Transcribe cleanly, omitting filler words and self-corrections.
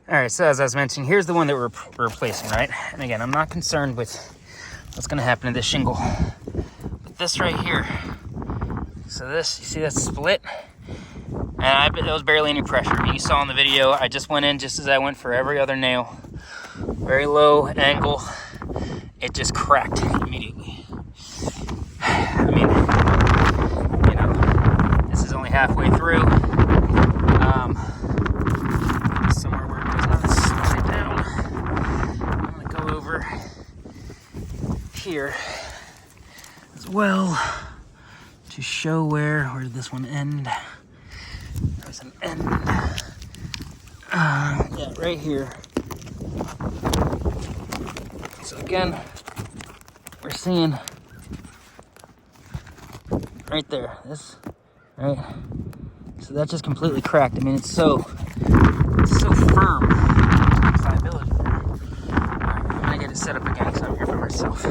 All right, so as I was mentioning, here's the one that we're replacing, right? And again, I'm not concerned with what's gonna happen to this shingle. But this right here, so this, you see that split? And there was barely any pressure. I mean, you saw in the video, I just went in just as I went for every other nail. Very low angle. It just cracked immediately. I mean, you know, this is only halfway through. Somewhere where it does not slide down. I'm gonna go over here as well to show where did this one end? There's an end. Yeah, right here. So again, we're seeing right there, this, right? So that just completely cracked. I mean, it's so firm. Pliability there. All right, I'm gonna get it set up again because I'm here by myself.